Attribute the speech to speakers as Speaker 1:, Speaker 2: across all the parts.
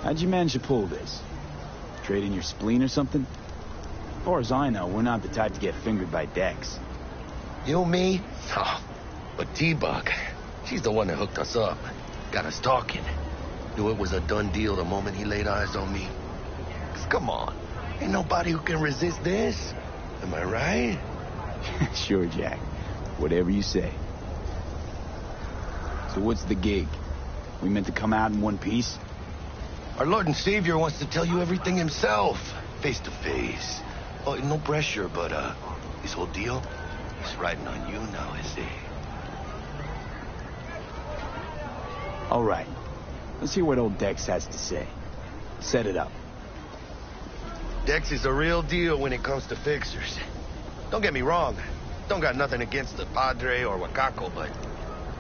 Speaker 1: How'd you manage to pull this? Trade in your spleen or something? As far as I know, we're not the type to get fingered by Dex.
Speaker 2: You, me? Oh, but T-Bug, she's the one that hooked us up. Got us talking. Knew it was a done deal the moment he laid eyes on me. 'Cause come on, ain't nobody who can resist this. Am I right?
Speaker 1: Sure, Jack. Whatever you say. So what's the gig? We meant to come out in one piece?
Speaker 2: Our Lord and Savior wants to tell you everything himself, face to face. Oh, no pressure, but this whole deal, he's riding on you now, is he?
Speaker 1: All right. Let's hear what old Dex has to say. Set it up.
Speaker 2: Dex is a real deal when it comes to fixers. Don't get me wrong. Don't got nothing against the Padre or Wakako, but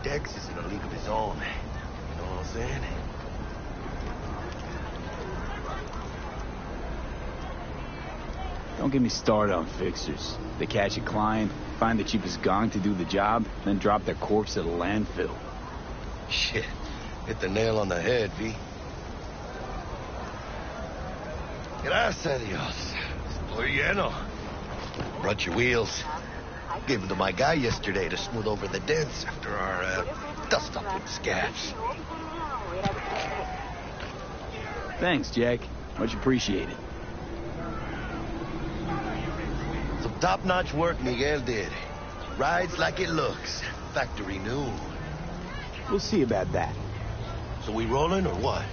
Speaker 2: Dex is in a league of his own. You know what I'm saying?
Speaker 1: Don't get me started on fixers. They catch a client, find the cheapest gong to do the job, then drop their corpse at a landfill.
Speaker 2: Shit. Hit the nail on the head, V. Gracias a Dios. Estoy lleno. Brought your wheels. Gave them to my guy yesterday to smooth over the dents after our dust up with scabs.
Speaker 1: Thanks, Jack. Much appreciated.
Speaker 2: Some top-notch work Miguel did. Rides like it looks. Factory new.
Speaker 1: We'll see about that.
Speaker 2: So we rolling or what?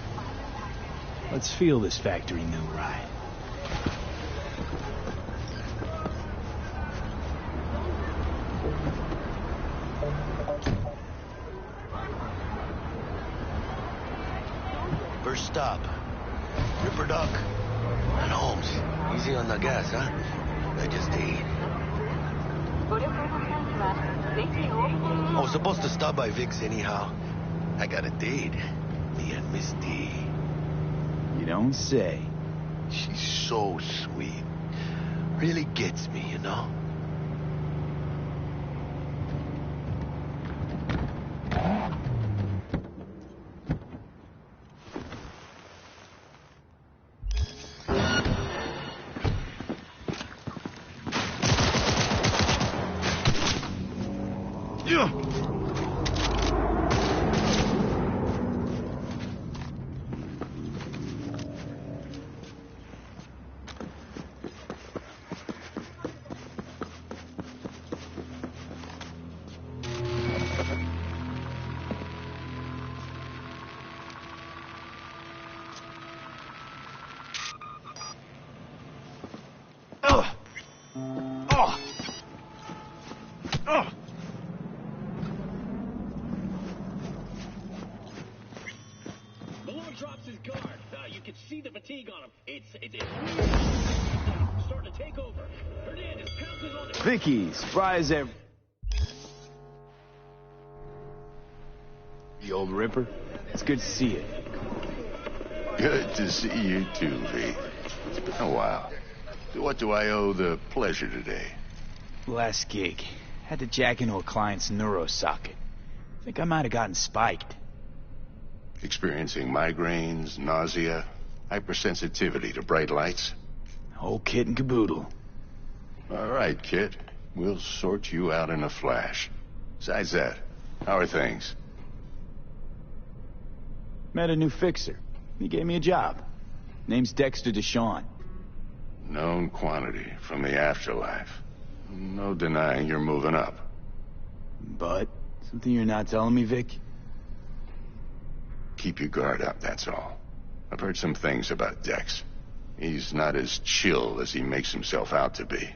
Speaker 1: Let's feel this factory new ride.
Speaker 2: First stop. Ripper Duck. And Holmes. Easy on the gas, huh? I just ate. I was supposed to stop by Vic's anyhow. I got a date. Me and Miss D.
Speaker 1: You don't say.
Speaker 2: She's so sweet. Really gets me, you know?
Speaker 3: Drops his guard. You can see the fatigue on him. It's starting to take over. Hernandez pounces on the...
Speaker 1: Vicky, surprise every... The old Ripper. It's good to see you.
Speaker 4: Good to see you too, V. It's been a while. To what do I owe the pleasure today?
Speaker 1: Last gig. Had to jack into a client's neuro socket. Think I might have gotten spiked.
Speaker 4: Experiencing migraines, nausea, hypersensitivity to bright lights?
Speaker 1: Whole kit and caboodle.
Speaker 4: All right, kid. We'll sort you out in a flash. Besides that, how are things?
Speaker 1: Met a new fixer. He gave me a job. Name's Dexter Deshawn.
Speaker 4: Known quantity from the afterlife. No denying you're moving up.
Speaker 1: But, something you're not telling me, Vic?
Speaker 4: Keep your guard up, that's all. I've heard some things about Dex. He's not as chill as he makes himself out to be.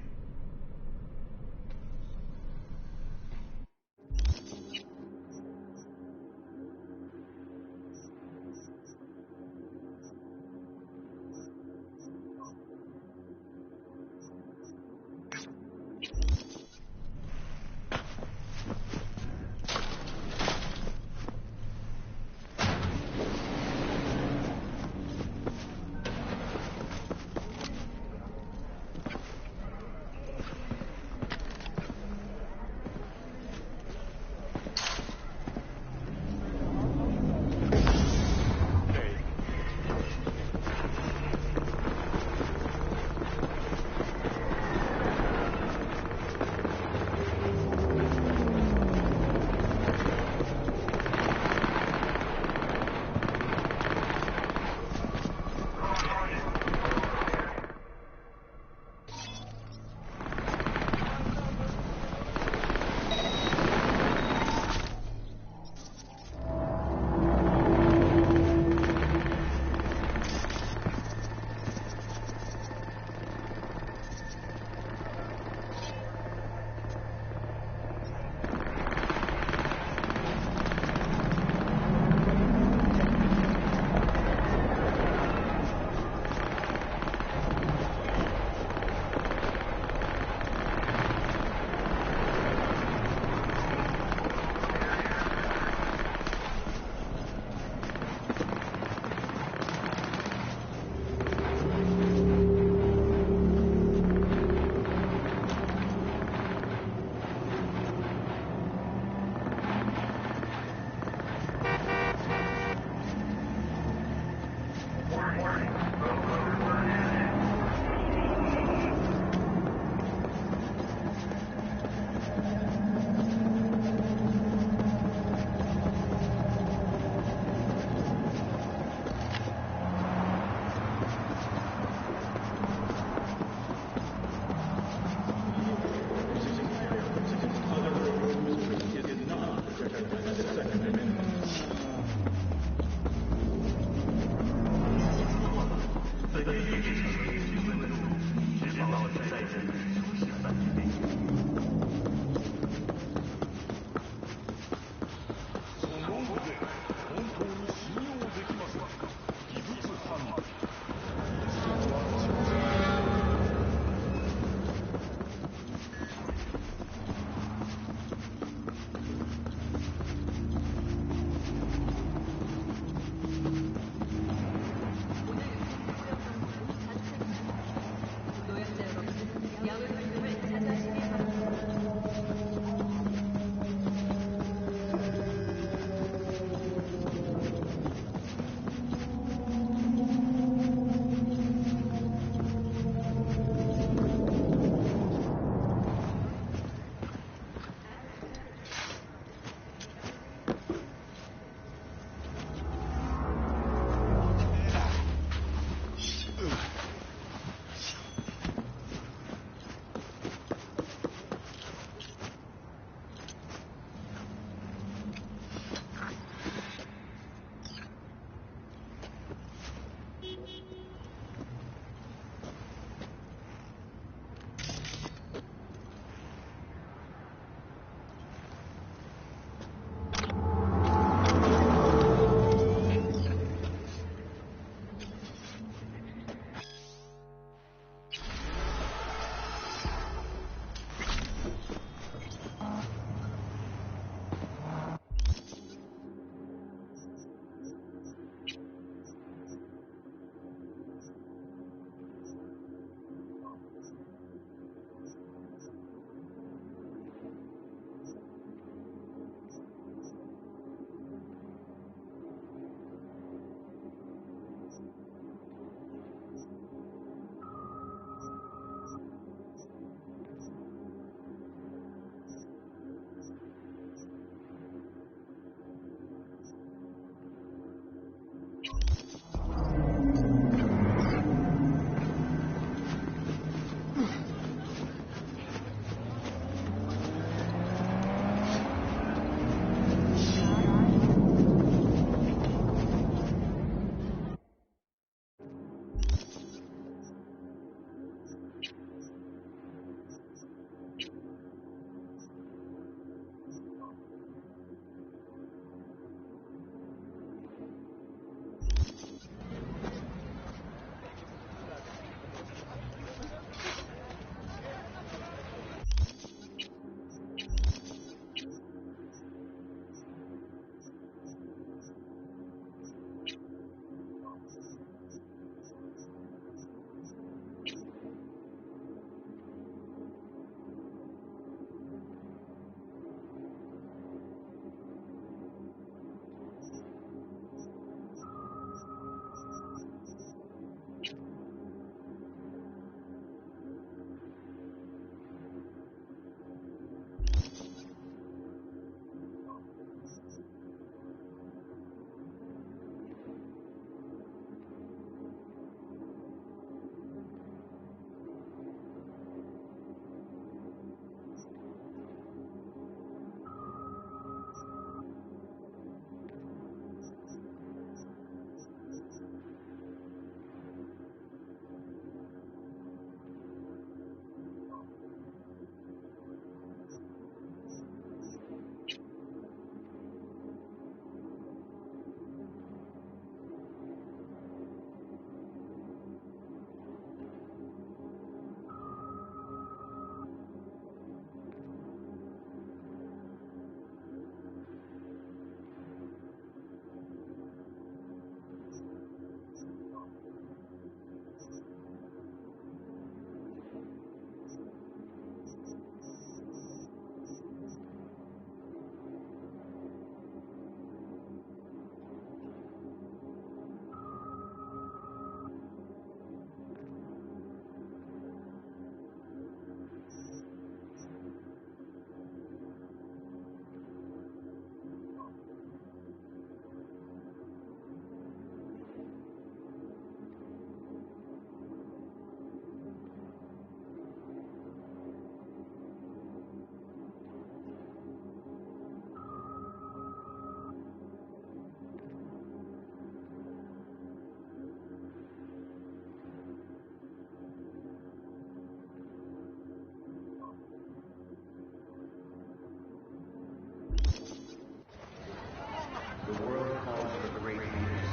Speaker 5: calls for great leaders,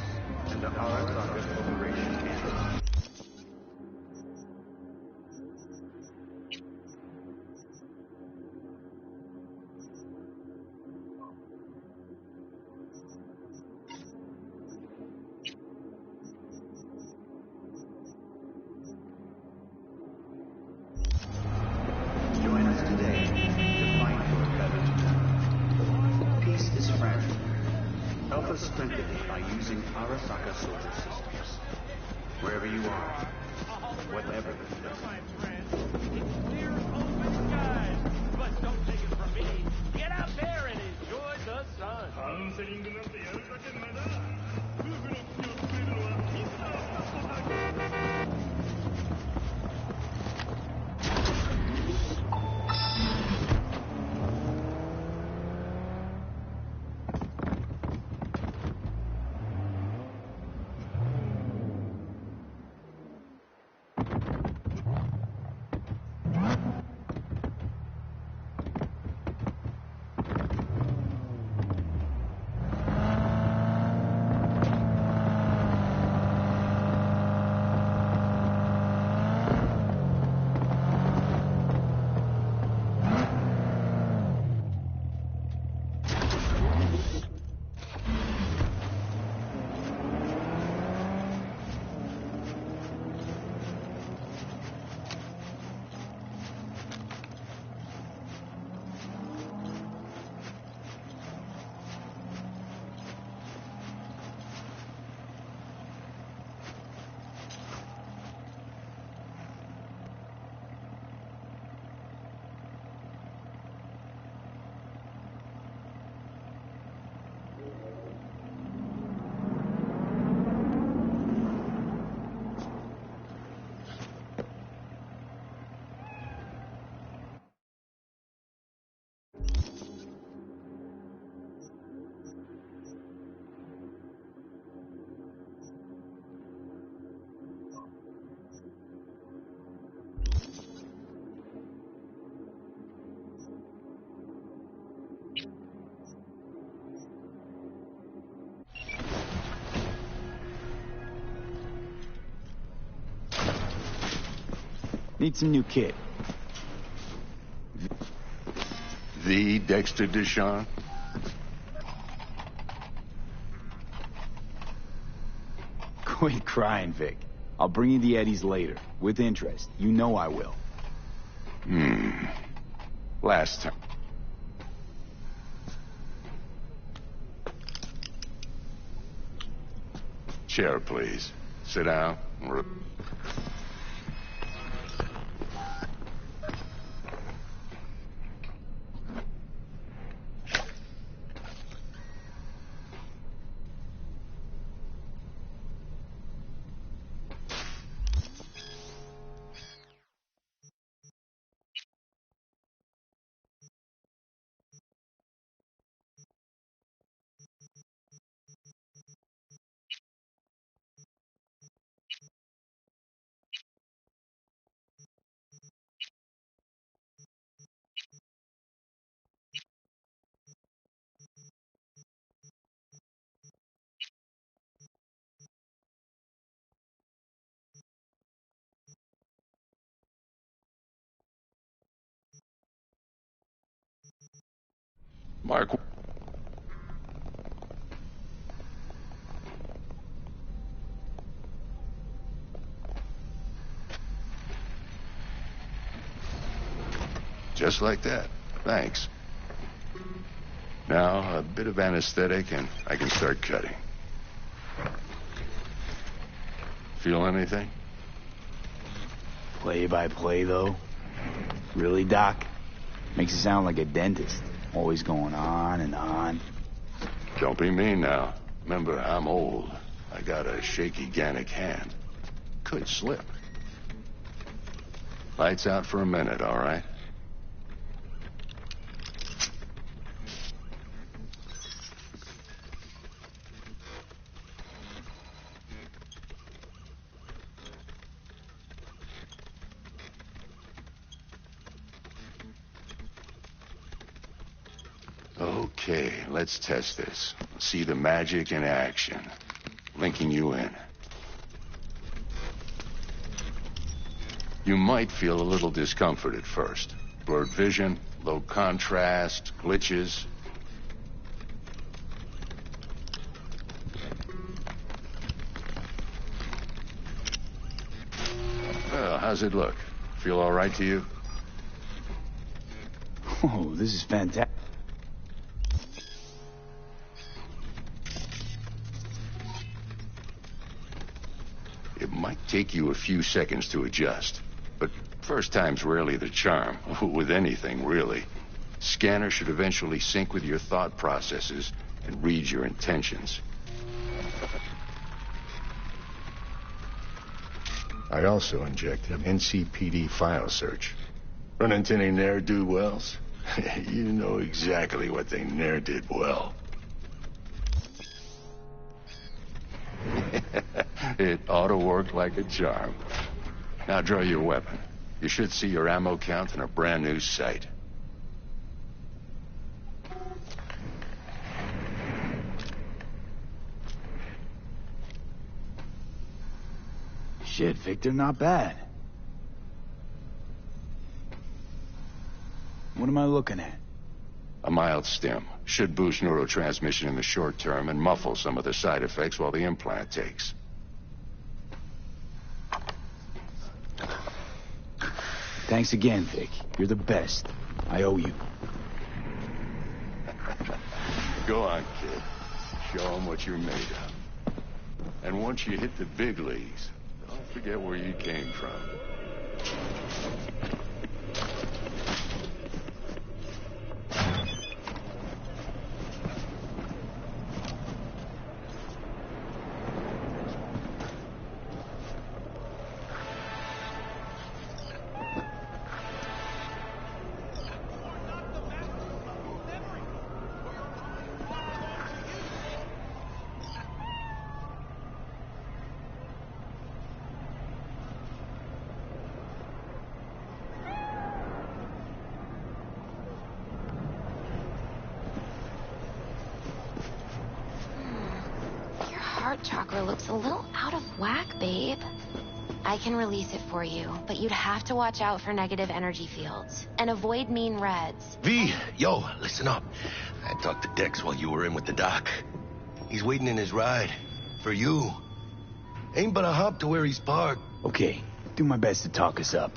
Speaker 5: and the Arasaka Corporation is. Join us today to find your better. Peace is fragile. Help us strengthen it by using Arasaka solar systems. Wherever you are, whatever the threat.
Speaker 3: Clear open skies. But don't take it from me. Get out there and enjoy the sun.
Speaker 6: カウンセリングなんてやるだけまだ夫婦の気をつけるのは水野のことだけ
Speaker 1: Need some new kit.
Speaker 4: The Dexter Deshawn?
Speaker 1: Quit crying, Vic. I'll bring you the Eddies later, with interest. You know I will.
Speaker 4: Last time. Chair, please. Sit down. Mark. Just like that. Thanks. Now, a bit of anesthetic and I can start cutting. Feel anything?
Speaker 1: Play by play, though? Really, Doc? Makes it sound like a dentist. Always going on and on.
Speaker 4: Don't be mean now. Remember, I'm old. I got a shaky Gannic hand. Could slip. Lights out for a minute, all right? Okay, let's test this. See the magic in action. Linking you in. You might feel a little discomfort at first. Blurred vision, low contrast, glitches. Well, how's it look? Feel all right to you?
Speaker 1: Oh, this is fantastic.
Speaker 4: It might take you a few seconds to adjust, but first time's rarely the charm, with anything, really. Scanner should eventually sync with your thought processes and read your intentions. I also injected NCPD file search. Run into any ne'er-do-wells? You know exactly what they ne'er did well. It ought to work like a charm. Now draw your weapon. You should see your ammo count in a brand new sight.
Speaker 1: Shit, Victor, not bad. What am I looking at?
Speaker 4: A mild stim. Should boost neurotransmission in the short term and muffle some of the side effects while the implant takes.
Speaker 1: Thanks again, Vic. You're the best. I owe you.
Speaker 4: Go on, kid. Show 'em what you're made of. And once you hit the big leagues, don't forget where you came from.
Speaker 7: Heart chakra looks a little out of whack, babe. I can release it for you, but you'd have to watch out for negative energy fields and avoid mean reds.
Speaker 2: V, yo, listen up. I talked to Dex while you were in with the doc. He's waiting in his ride. For you. Ain't but a hop to where he's parked.
Speaker 1: Okay, do my best to talk us up.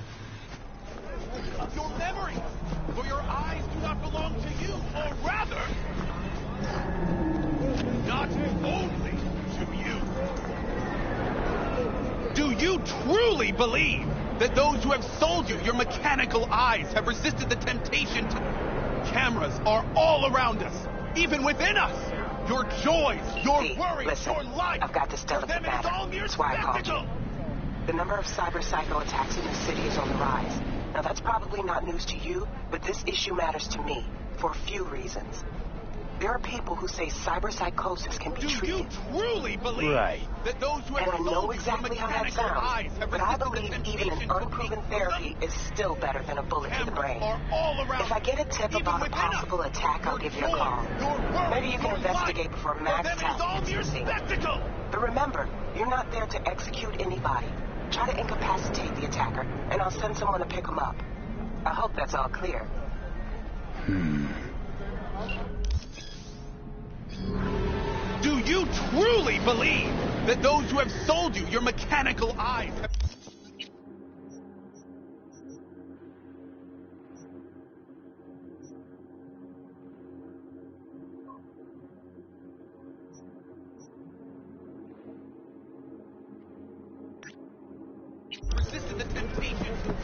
Speaker 3: Your memory, for your eyes do not belong to you, or rather, not only to you. Do you truly believe that those who have sold you your mechanical eyes have resisted the temptation to... Cameras are all around us, even within us. Your joys, your
Speaker 8: V,
Speaker 3: worries,
Speaker 8: listen,
Speaker 3: your life.
Speaker 8: I've got this delicate matter. That's why I called you. The number of cyber psycho attacks in the city is on the rise. Now that's probably not news to you, but this issue matters to me for a few reasons. There are people who say cyberpsychosis can be
Speaker 3: Do
Speaker 8: treated.
Speaker 3: you truly believe
Speaker 1: Right.
Speaker 3: that those who have
Speaker 8: And I know
Speaker 3: sold you
Speaker 8: exactly
Speaker 3: your
Speaker 8: how that
Speaker 3: mechanical eyes
Speaker 8: sounds,
Speaker 3: have
Speaker 8: but I
Speaker 3: resisted the
Speaker 8: believe even
Speaker 3: temptation
Speaker 8: an
Speaker 3: to
Speaker 8: unproven
Speaker 3: make
Speaker 8: therapy is still better than a bullet to the
Speaker 3: Cameras
Speaker 8: brain.
Speaker 3: are all around
Speaker 8: If I get a tip
Speaker 3: even
Speaker 8: about a
Speaker 3: within us.
Speaker 8: possible attack, I'll
Speaker 3: Your
Speaker 8: give you a
Speaker 3: joy,
Speaker 8: call.
Speaker 3: your worry,
Speaker 8: Maybe you can
Speaker 3: your
Speaker 8: investigate
Speaker 3: life.
Speaker 8: before
Speaker 3: For
Speaker 8: Max
Speaker 3: them it is
Speaker 8: Task
Speaker 3: all
Speaker 8: gets
Speaker 3: mere
Speaker 8: the scene.
Speaker 3: spectacle.
Speaker 8: But remember, you're not there to execute anybody. Try to incapacitate the attacker, and I'll send someone to pick him up. I hope that's all clear.
Speaker 3: Do you truly believe that those who have sold you your mechanical eyes have... resisted the temptation to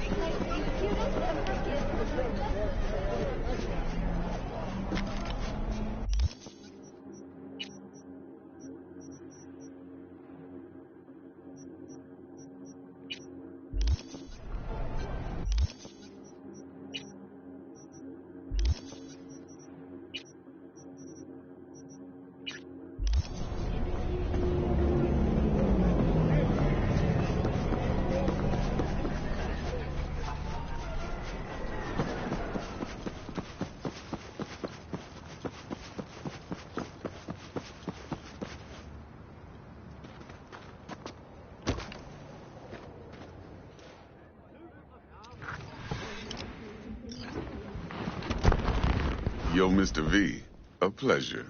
Speaker 9: Yo, Mr. V, a pleasure.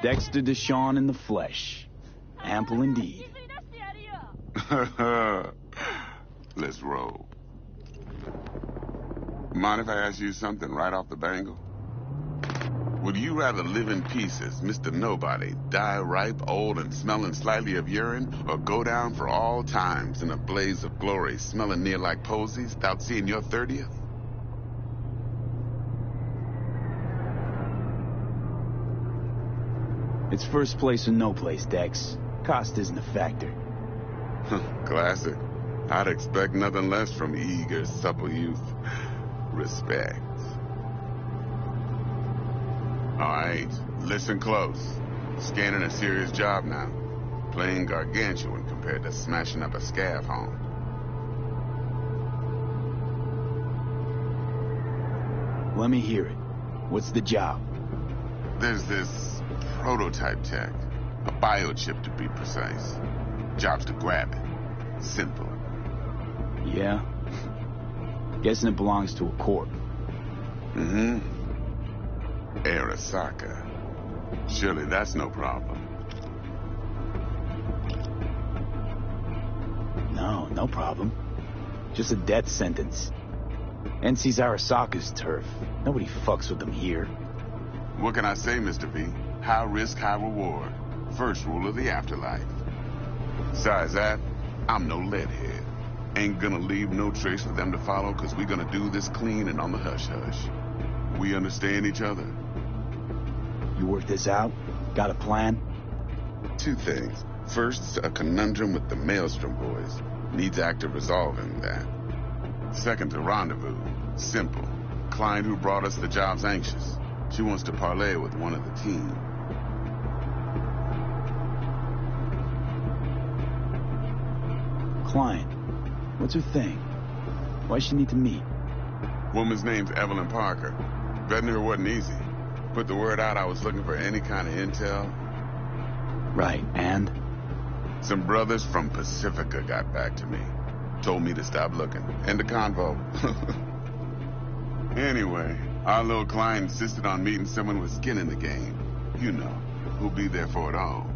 Speaker 1: Dexter Deshawn in the flesh. Ample indeed.
Speaker 9: Let's roll. Mind if I ask you something right off the bangle? Would you rather live in peace as Mr. Nobody, die ripe, old, and smelling slightly of urine, or go down for all times in a blaze of glory, smelling near like posies, without seeing your 30th?
Speaker 1: It's first place or no place, Dex. Cost isn't a factor.
Speaker 9: Classic. I'd expect nothing less from eager, supple youth. Respect. All right, listen close. Scanning a serious job now. Playing gargantuan compared to smashing up a scav home.
Speaker 1: Let me hear it. What's the job?
Speaker 9: There's this prototype tech. A biochip, to be precise. Job's to grab it. Simple.
Speaker 1: Yeah? Guessing it belongs to a corp.
Speaker 9: Mm-hmm. Arasaka. Surely that's no problem.
Speaker 1: No problem. Just a death sentence. NC's Arasaka's turf. Nobody fucks with them here.
Speaker 9: What can I say, Mr. V? High risk, high reward. First rule of the afterlife. Besides that, I'm no leadhead. Ain't gonna leave no trace for them to follow, cause we gonna do this clean and on the hush-hush. We understand each other?
Speaker 1: You work this out? Got a plan?
Speaker 9: Two things. First, a conundrum with the Maelstrom boys. Needs active resolving that. Second, a rendezvous. Simple. Client who brought us the job's anxious. She wants to parlay with one of the team.
Speaker 1: Client. What's her thing? Why she need to meet?
Speaker 9: Woman's name's Evelyn Parker. Betting her wasn't easy. Put the word out I was looking for any kind of intel.
Speaker 1: Right, and?
Speaker 9: Some brothers from Pacifica got back to me. Told me to stop looking. End of convo. Anyway, our little client insisted on meeting someone with skin in the game. You know, who'll be there for it all.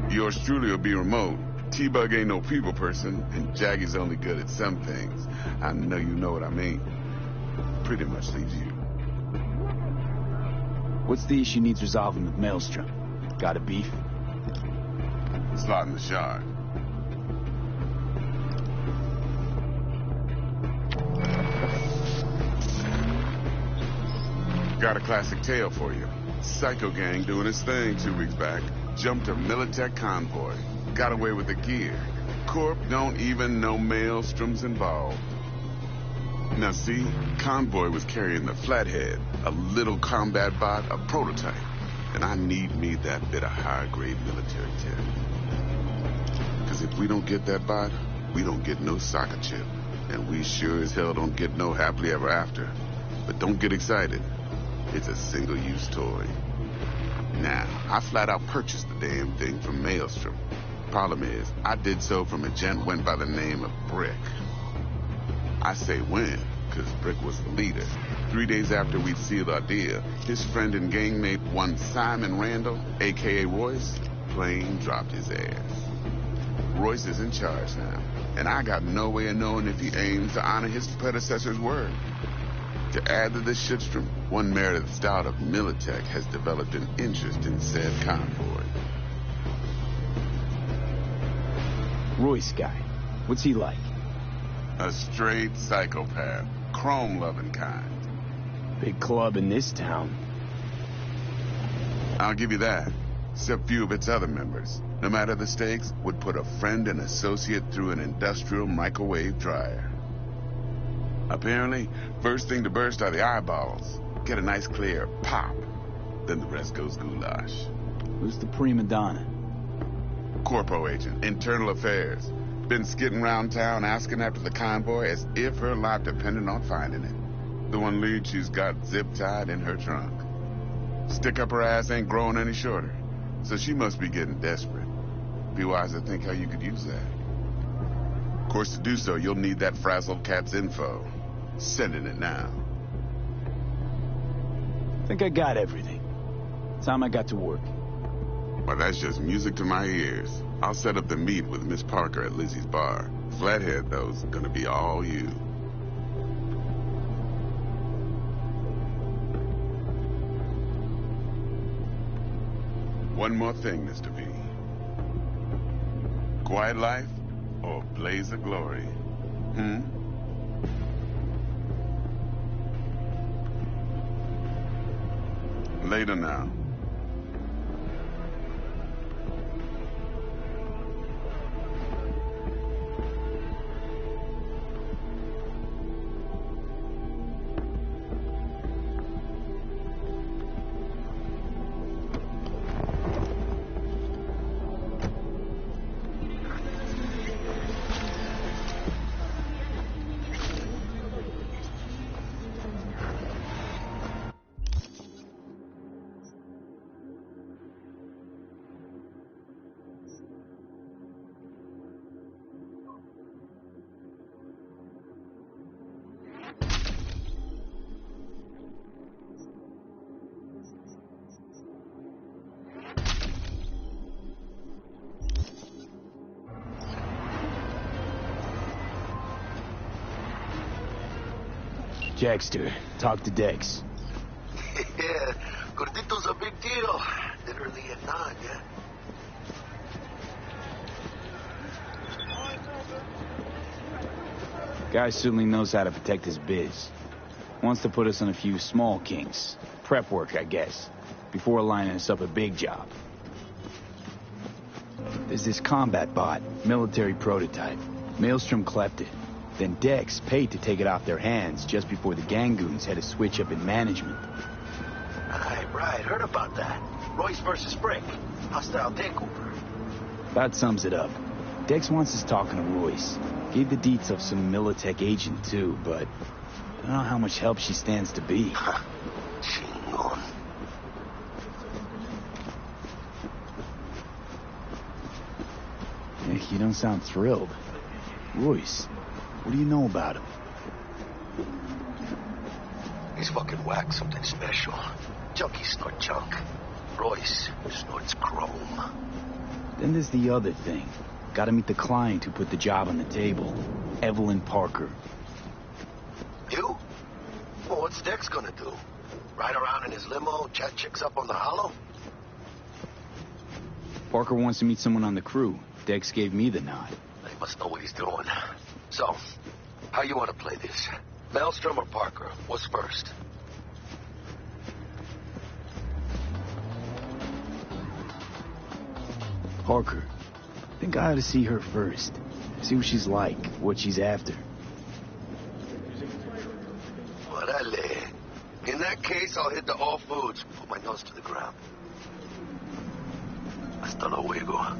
Speaker 9: Yours truly will be remote. T-Bug ain't no people person, and Jaggy's only good at some things. I know you know what I mean. Pretty much leaves you.
Speaker 1: What's the issue needs resolving with Maelstrom? Got a beef?
Speaker 9: Slot in the shard. Got a classic tale for you. Psycho gang doing his thing 2 weeks back. Jumped a Militech convoy. Got away with the gear. Corp don't even know Maelstrom's involved. Now see, convoy was carrying the Flathead, a little combat bot, a prototype. And I need me that bit of high-grade military tech. Because if we don't get that bot, we don't get no soccer chip. And we sure as hell don't get no happily ever after. But don't get excited. It's a single-use toy. Now, I flat out purchased the damn thing from Maelstrom. Problem is, I did so from a gent went by the name of Brick. I say when, because Brick was the leader. 3 days after we'd sealed our deal, his friend and gangmate, one Simon Randall, a.k.a. Royce, plain dropped his ass. Royce is in charge now, and I got no way of knowing if he aims to honor his predecessor's word. To add to this shitstorm, one Meredith Stout of Militech has developed an interest in said convoy.
Speaker 1: Royce guy. What's he like?
Speaker 9: A straight psychopath. Chrome-loving kind.
Speaker 1: Big club in this town.
Speaker 9: I'll give you that. Except few of its other members, no matter the stakes, would put a friend and associate through an industrial microwave dryer. Apparently, first thing to burst are the eyeballs. Get a nice clear pop. Then the rest goes goulash.
Speaker 1: Who's the prima donna?
Speaker 9: Corpo agent, internal affairs. Been skidding around town asking after the convoy as if her life depended on finding it. The one lead she's got zip-tied in her trunk. Stick up her ass ain't growing any shorter, so she must be getting desperate. Be wise to think how you could use that. Of course, to do so, you'll need that frazzled cat's info. Sending it now.
Speaker 1: Think I got everything. Time I got to work.
Speaker 9: Well, that's just music to my ears. I'll set up the meet with Miss Parker at Lizzie's bar. Flathead, though's gonna be all you. One more thing, Mr. V. Quiet life or blaze of glory? Later now.
Speaker 1: Jackster, talk to Dex.
Speaker 2: Yeah, Gordito's a big deal. Literally at 9, yeah?
Speaker 1: Guy certainly knows how to protect his biz. Wants to put us on a few small kinks. Prep work, I guess. Before lining us up a big job. There's this combat bot, military prototype. Maelstrom clept it. Then Dex paid to take it off their hands just before the Gangoons had a switch up in management.
Speaker 2: Right, heard about that. Royce versus Brick. Hostile takeover.
Speaker 1: That sums it up. Dex wants us talking to Royce. Gave the deets of some Militech agent too, but I don't know how much help she stands to be.
Speaker 2: Chingon.
Speaker 1: You don't sound thrilled. Royce, what do you know about him?
Speaker 2: He's fucking whack, something special. Junkies snort junk. Royce snorts chrome.
Speaker 1: Then there's the other thing. Gotta meet the client who put the job on the table. Evelyn Parker.
Speaker 2: You? Well, what's Dex gonna do? Ride around in his limo, chat chicks up on the hollow?
Speaker 1: Parker wants to meet someone on the crew. Dex gave me the nod.
Speaker 2: He must know what he's doing. So, how you want to play this? Maelstrom or Parker? What's first?
Speaker 1: Parker. Think I ought to see her first. See what she's like, what she's after.
Speaker 2: Orale. In that case, I'll hit the all foods. Put my nose to the ground. Hasta luego.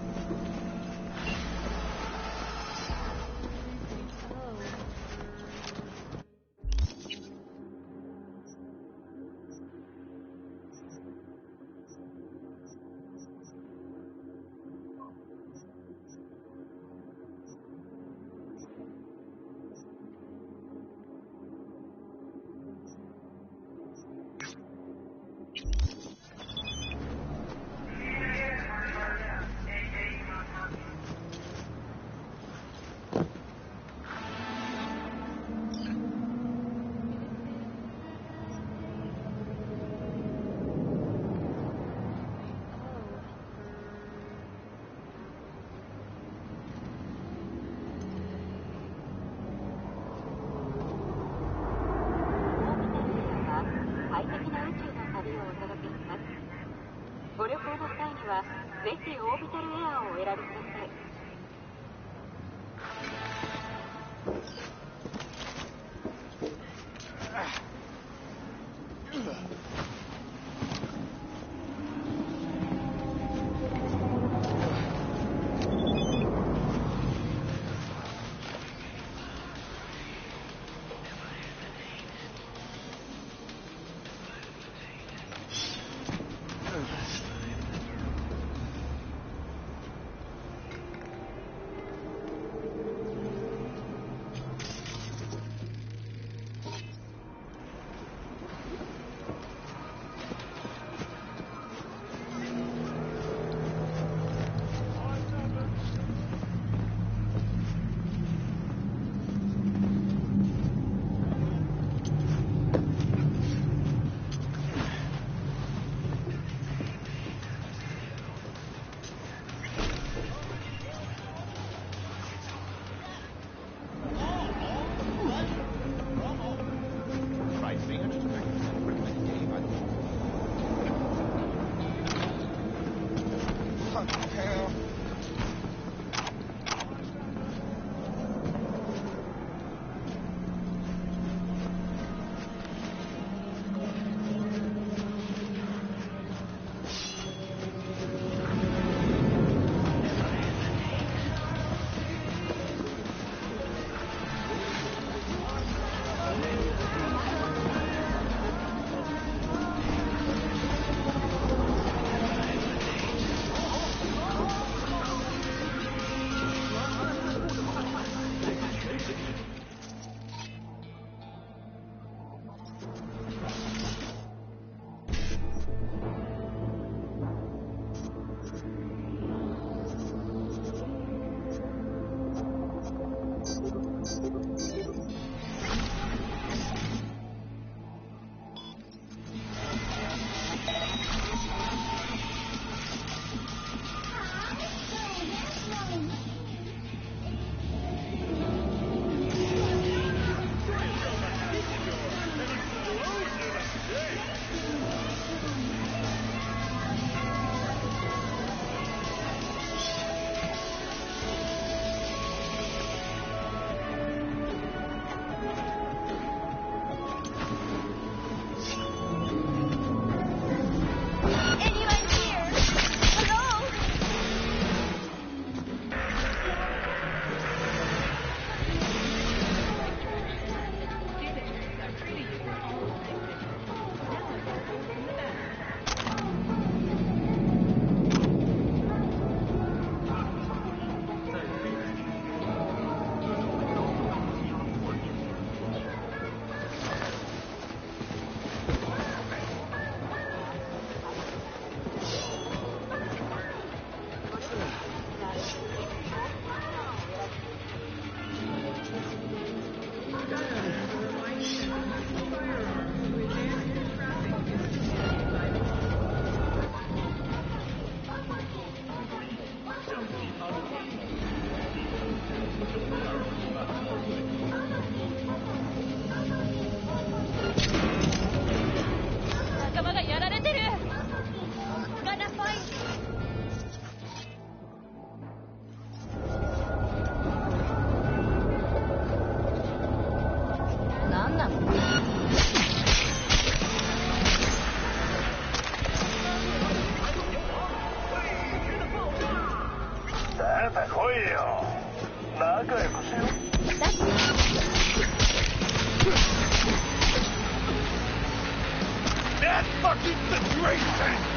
Speaker 3: That fucking situation!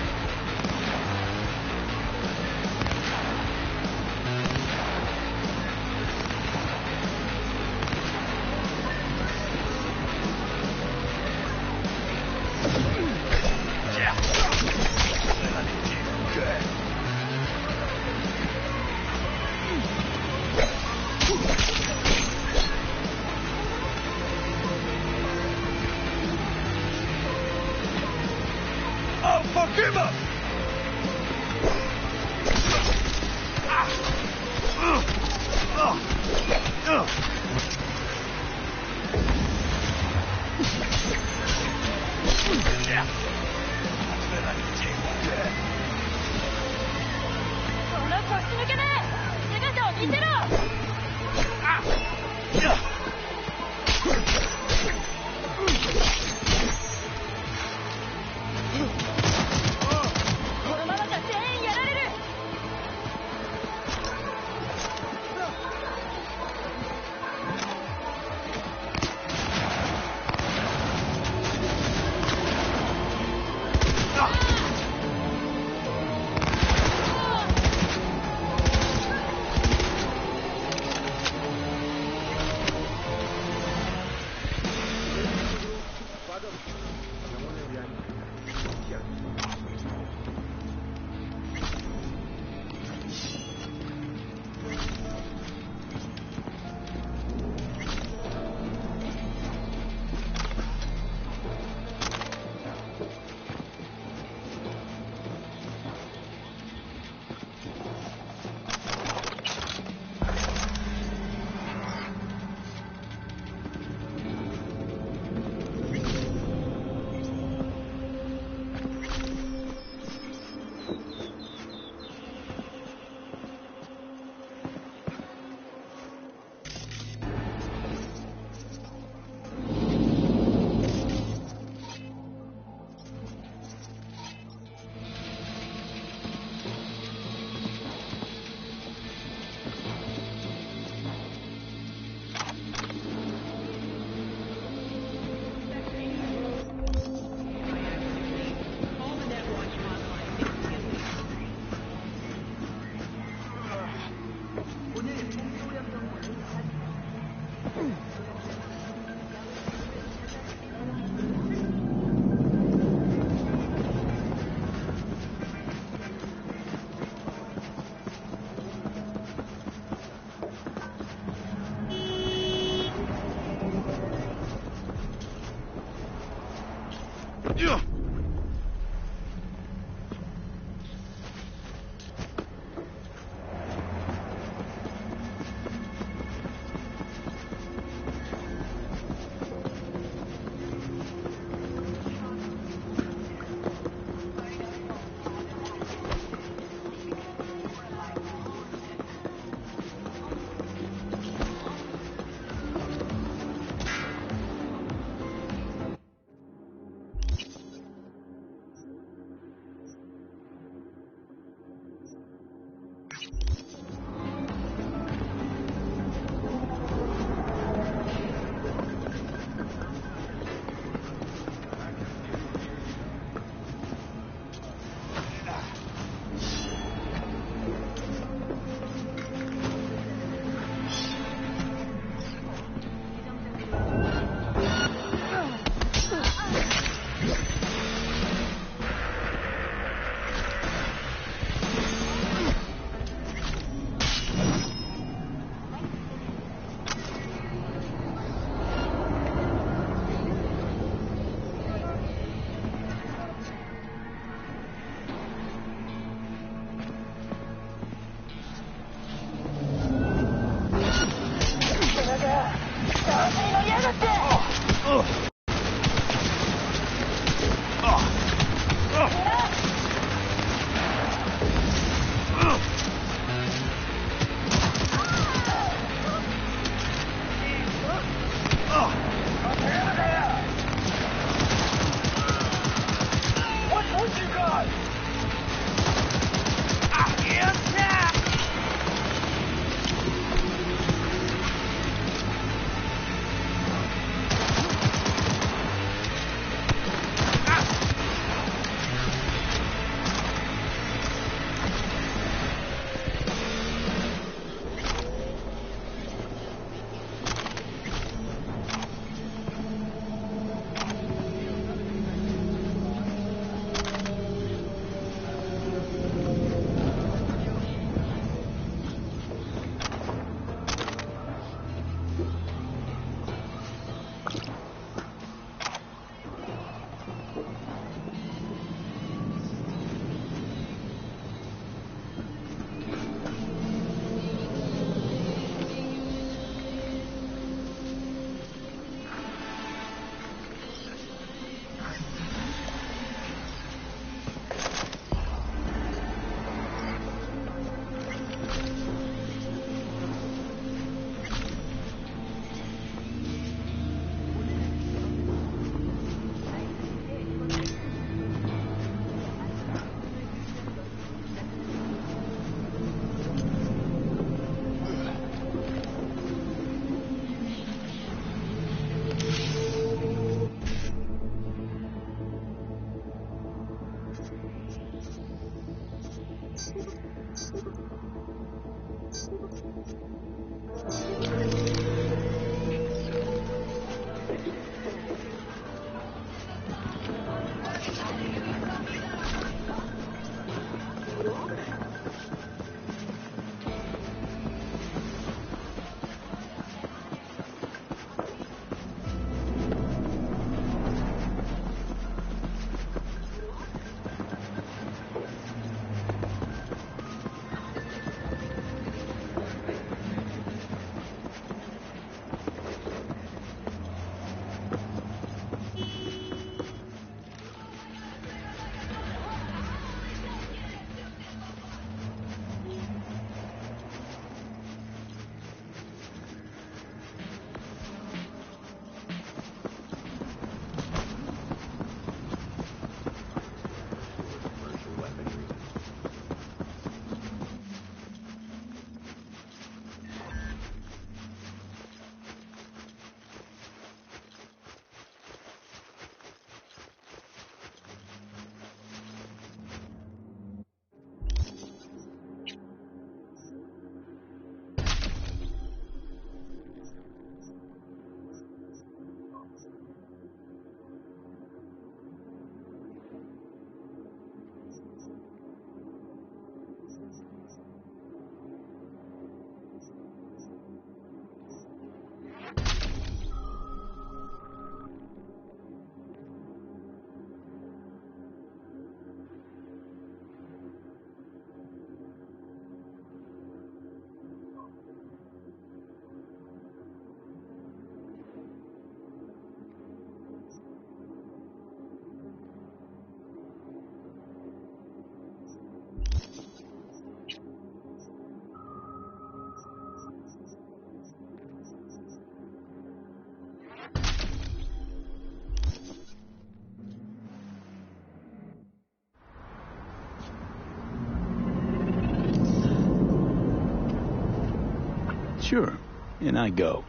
Speaker 1: Sure, and I go.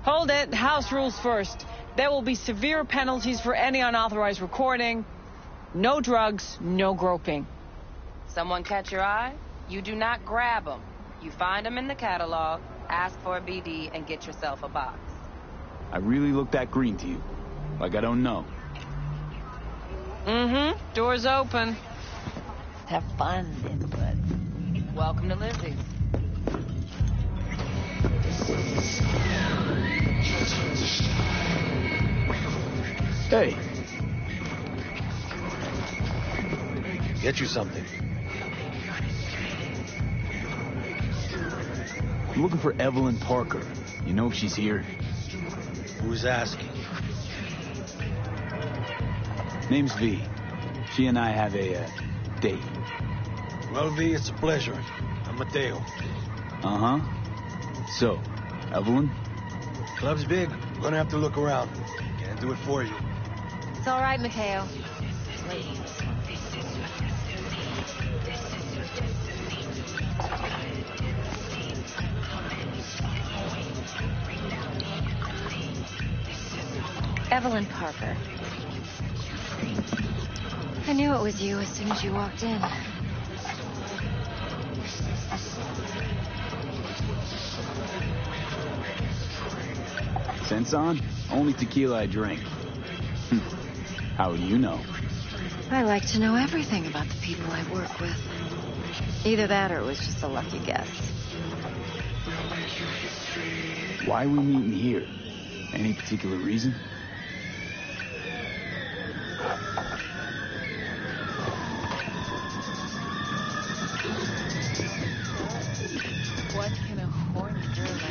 Speaker 10: Hold it. House rules first. There will be severe penalties for any unauthorized recording. No drugs, no groping.
Speaker 11: Someone catch your eye? You do not grab them. You find them in the catalog, ask for a BD, and get yourself a box.
Speaker 1: I really look that green to you? Like I don't know.
Speaker 10: Mm-hmm. Door's open.
Speaker 11: Have fun, everybody. Welcome to Lizzie's.
Speaker 1: Hey.
Speaker 12: Get you something.
Speaker 1: I'm looking for Evelyn Parker. You know if she's here?
Speaker 12: Who's asking?
Speaker 1: Name's V. She and I have a date.
Speaker 12: Well, V, it's a pleasure. I'm Mateo.
Speaker 1: Uh-huh. So, Evelyn?
Speaker 12: Club's big. We're gonna have to look around. Can't do it for you.
Speaker 7: It's all right, Mikhail. Evelyn Parker. I knew it was you as soon as you walked in.
Speaker 1: Sense on? Only tequila I drink. How do you know?
Speaker 7: I like to know everything about the people I work with. Either that or it was just a lucky guess.
Speaker 1: Why are we meeting here? Any particular reason?
Speaker 10: What can a horny girl like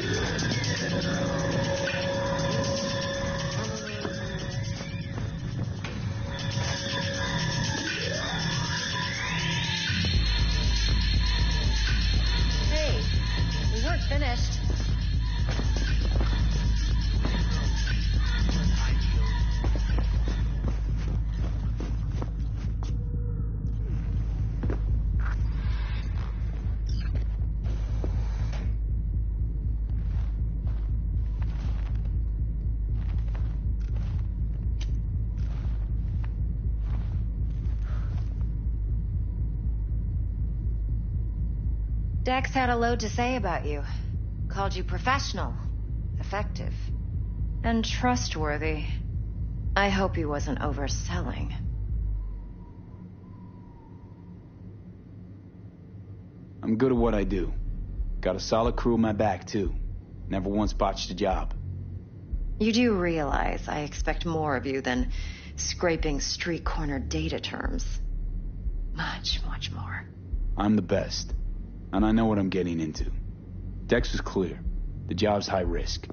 Speaker 7: Hey, we weren't finished. Dex had a load to say about you. Called you professional, effective, and trustworthy. I hope he wasn't overselling.
Speaker 1: I'm good at what I do. Got a solid crew in my back, too. Never once botched a job.
Speaker 7: You do realize I expect more of you than scraping street corner data terms. Much, much more.
Speaker 1: I'm the best. And I know what I'm getting into. Dex was clear. The job's high risk.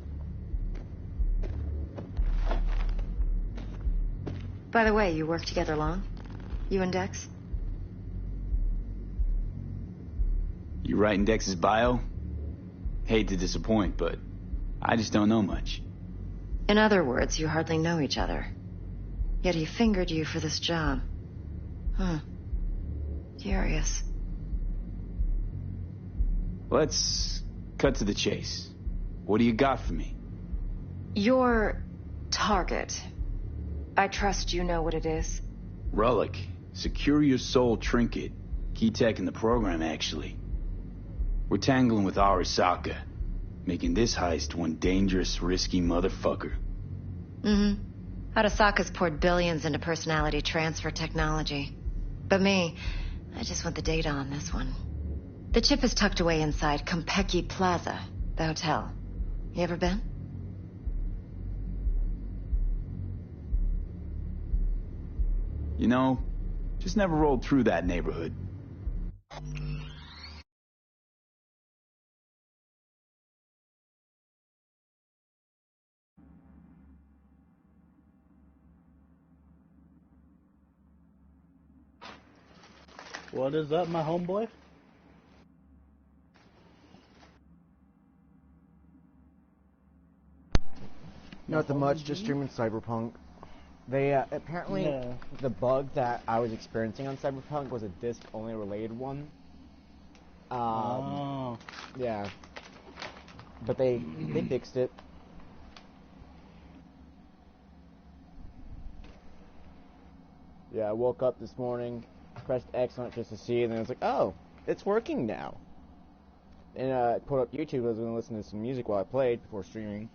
Speaker 7: By the way, you work together long? You and Dex?
Speaker 1: You writing Dex's bio? Hate to disappoint, but I just don't know much.
Speaker 7: In other words, you hardly know each other. Yet he fingered you for this job. Curious.
Speaker 1: Let's cut to the chase. What do you got for me?
Speaker 7: Your target. I trust you know what it is.
Speaker 1: Relic. Secure your soul trinket. Key tech in the program, actually. We're tangling with Arasaka, making this heist one dangerous, risky motherfucker.
Speaker 7: Mm-hmm. Arasaka's poured billions into personality transfer technology. But me, I just want the data on this one. The chip is tucked away inside Kompeki Plaza, the hotel. You ever been?
Speaker 1: You know, just never rolled through that neighborhood.
Speaker 13: What is up, my homeboy?
Speaker 14: Nothing much, just streaming Cyberpunk. They, apparently, the bug that I was experiencing on Cyberpunk was a disc-only related one. Yeah. But they fixed it. Yeah, I woke up this morning, pressed X on it just to see, and then I was like, oh, it's working now. And I put up YouTube. I was going to listen to some music while I played before streaming.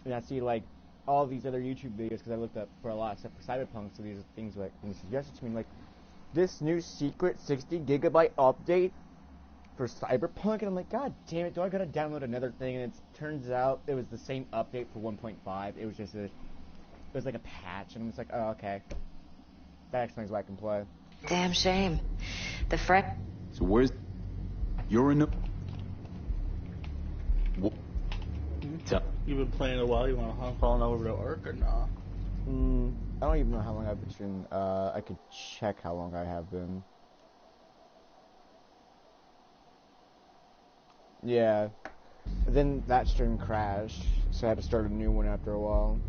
Speaker 14: And I see, like, all these other YouTube videos, because I looked up for a lot of stuff for Cyberpunk, so these are things like being suggested to me, like, this new secret 60GB update for Cyberpunk, and I'm like, god damn it, do I gotta download another thing? And it turns out it was the same update for 1.5. It was just it was like a patch, and I'm just like, oh, okay. That explains why I can play.
Speaker 7: Damn shame. The fret.
Speaker 1: So where's... You're in the...
Speaker 13: You've been playing a while, you want to hop on over to Ark or not?
Speaker 14: I don't even know how long I've been streaming. I could check how long I have been. Yeah. Then that stream crashed, so I had to start a new one after a while.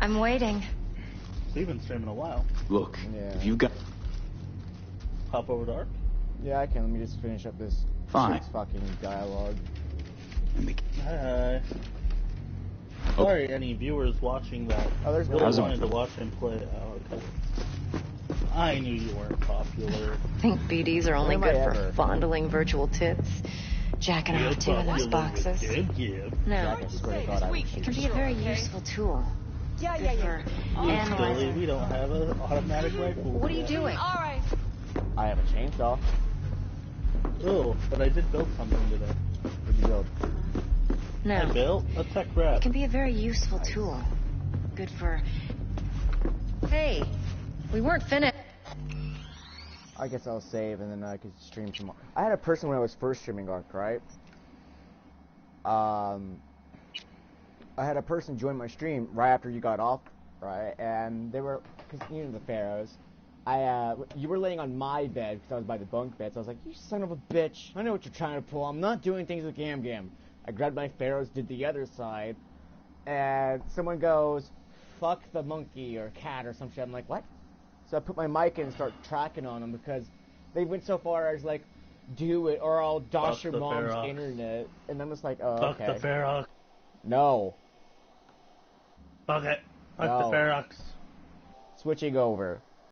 Speaker 7: I'm waiting.
Speaker 13: So you've been streaming a while.
Speaker 1: Look,
Speaker 14: yeah.
Speaker 1: If you got...
Speaker 13: Hop over to Ark?
Speaker 14: Yeah, I can. Let me just finish up this shit's fucking dialogue.
Speaker 13: Hi. Sorry, any viewers watching that
Speaker 14: really
Speaker 13: wanted to watch him play. Oh, okay. I knew you weren't popular.
Speaker 7: I think BDs are only good for fondling virtual tits. Jacking off to in those boxes. No, it can be a very useful tool. Yeah.
Speaker 13: Silly, we don't have an automatic rifle.
Speaker 7: What are you doing?
Speaker 11: Alright.
Speaker 14: I have a chainsaw.
Speaker 13: Oh, but I did build something today.
Speaker 14: What'd you build?
Speaker 7: No.
Speaker 13: I built a tech wrap.
Speaker 7: It can be a very useful tool. Good for... Hey, we weren't finished.
Speaker 14: I guess I'll save and then I could stream tomorrow. I had a person when I was first streaming Ark, right? I had a person join my stream right after you got off, right? And they were, because you know the Pharaohs. You were laying on my bed because I was by the bunk bed, so I was like, you son of a bitch. I know what you're trying to pull. I'm not doing things with Gam Gam. I grabbed my Pharaohs, did the other side, and someone goes, fuck the monkey or cat or some shit. I'm like, what? So I put my mic in and start tracking on them because they went so far as like, do it or I'll dosh your mom's internet. And I'm just like, oh, okay.
Speaker 13: Fuck the Ferox.
Speaker 14: No.
Speaker 13: Fuck it. Fuck the Ferox.
Speaker 14: Switching over.